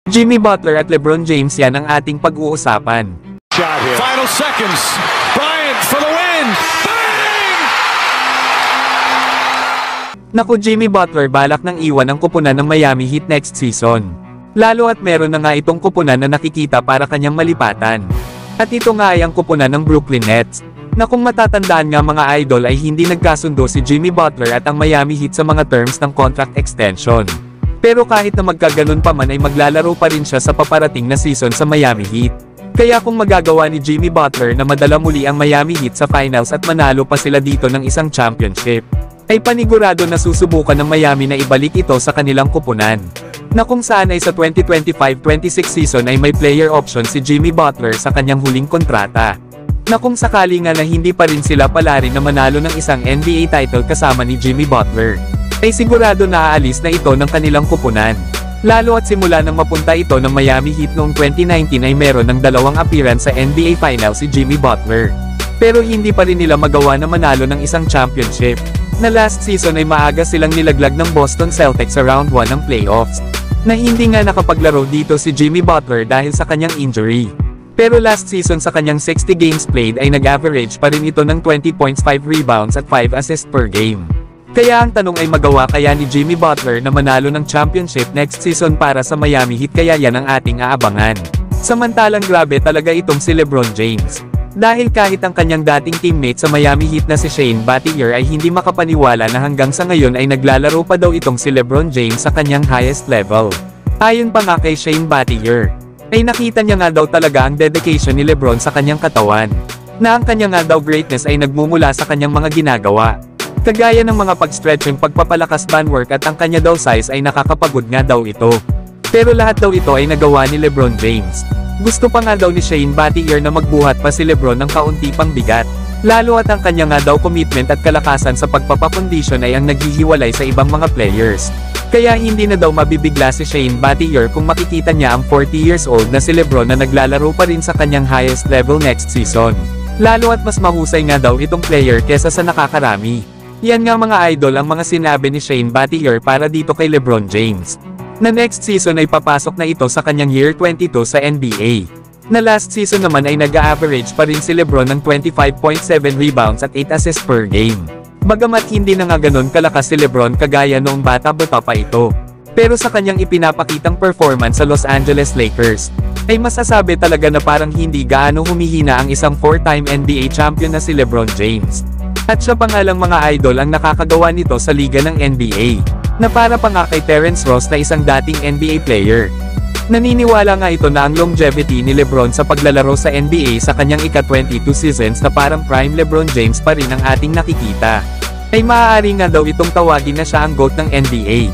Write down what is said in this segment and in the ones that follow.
Jimmy Butler at LeBron James, yan ang ating pag-uusapan. Final seconds. Bryant for the win. Bang! Naku, Jimmy Butler balak nang iwan ang kupunan ng Miami Heat next season. Lalo at meron na nga itong kupunan na nakikita para kanyang malipatan. At ito nga ay ang kupunan ng Brooklyn Nets. Na kung matatandaan nga mga idol ay hindi nagkasundo si Jimmy Butler at ang Miami Heat sa mga terms ng contract extension. Pero kahit na magkaganon pa man ay maglalaro pa rin siya sa paparating na season sa Miami Heat. Kaya kung magagawa ni Jimmy Butler na madala muli ang Miami Heat sa finals at manalo pa sila dito ng isang championship, ay panigurado na susubukan ng Miami na ibalik ito sa kanilang kupunan. Na kung saan ay sa 2025-26 season ay may player option si Jimmy Butler sa kanyang huling kontrata. Na kung sakali nga na hindi pa rin sila palarin na manalo ng isang NBA title kasama ni Jimmy Butler, ay sigurado na aalis na ito ng kanilang kupunan. Lalo at simula nang mapunta ito ng Miami Heat noong 2019 ay meron ng 2 appearance sa NBA Finals si Jimmy Butler. Pero hindi pa rin nila magawa na manalo ng isang championship. Na last season ay maaga silang nilaglag ng Boston Celtics sa round 1 ng playoffs. Na hindi nga nakapaglaro dito si Jimmy Butler dahil sa kanyang injury. Pero last season sa kanyang 60 games played ay nag-average pa rin ito ng 20 points, 5 rebounds at 5 assists per game. Kaya ang tanong ay magawa kaya ni Jimmy Butler na manalo ng championship next season para sa Miami Heat, kaya yan ang ating aabangan. Samantalang grabe talaga itong si LeBron James. Dahil kahit ang kanyang dating teammate sa Miami Heat na si Shane Battier ay hindi makapaniwala na hanggang sa ngayon ay naglalaro pa daw itong si LeBron James sa kanyang highest level. Ayon pa nga kay Shane Battier, ay nakita niya nga daw talaga ang dedication ni LeBron sa kanyang katawan. Na ang kanya nga daw greatness ay nagmumula sa kanyang mga ginagawa. Kagaya ng mga pag-stretching, pagpapalakas band work at ang kanya daw size ay nakakapagod nga daw ito. Pero lahat daw ito ay nagawa ni LeBron James. Gusto pa nga daw ni Shane Battier na magbuhat pa si LeBron ng kaunti pang bigat. Lalo at ang kanya nga daw commitment at kalakasan sa pagpapakondisyon ay ang naghihiwalay sa ibang mga players. Kaya hindi na daw mabibigla si Shane Battier kung makikita niya ang 40 years old na si LeBron na naglalaro pa rin sa kanyang highest level next season. Lalo at mas mahusay nga daw itong player kesa sa nakakarami. Yan nga mga idol ang mga sinabi ni Shane Battier para dito kay LeBron James. Na next season ay papasok na ito sa kanyang year 22 sa NBA. Na last season naman ay nag-a-average pa rin si LeBron ng 25.7 rebounds at 8 assists per game. Bagamat hindi na nga ganon kalakas si LeBron kagaya noong bata-bata pa ito. Pero sa kanyang ipinapakitang performance sa Los Angeles Lakers, ay masasabi talaga na parang hindi gaano humihina ang isang 4-time NBA champion na si LeBron James. At siya pa nga lang mga idol ang nakakagawa nito sa liga ng NBA, na para pa nga kay Terrence Ross na isang dating NBA player. Naniniwala nga ito na ang longevity ni LeBron sa paglalaro sa NBA sa kanyang ika-22 seasons na parang prime LeBron James pa rin ang ating nakikita. Ay maaari nga daw itong tawagin na siya ang GOAT ng NBA.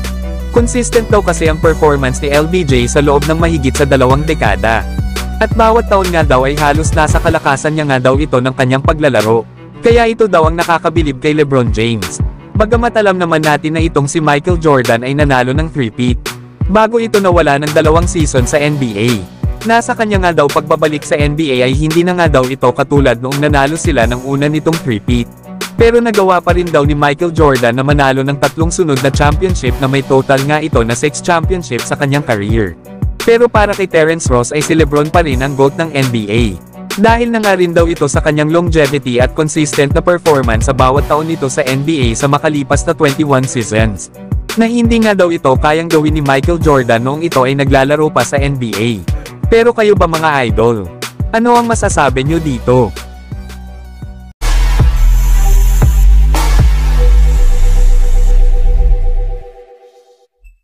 Consistent daw kasi ang performance ni LBJ sa loob ng mahigit sa 2 dekada. At bawat taon nga daw ay halos nasa kalakasan niya nga daw ito ng kanyang paglalaro. Kaya ito daw ang nakakabilib kay LeBron James. Bagamat alam naman natin na itong si Michael Jordan ay nanalo ng 3-peat. Bago ito nawala ng 2 season sa NBA. Nasa kanya nga daw pagbabalik sa NBA ay hindi na nga daw ito katulad noong nanalo sila ng una nitong 3-peat. Pero nagawa pa rin daw ni Michael Jordan na manalo ng 3 sunod na championship na may total nga ito na 6 championship sa kanyang career. Pero para kay Terrence Ross ay si LeBron pa rin ang GOAT ng NBA. Dahil na nga rin daw ito sa kanyang longevity at consistent na performance sa bawat taon nito sa NBA sa makalipas na 21 seasons. Na hindi nga daw ito kayang gawin ni Michael Jordan noong ito ay naglalaro pa sa NBA. Pero kayo ba mga idol? Ano ang masasabi nyo dito?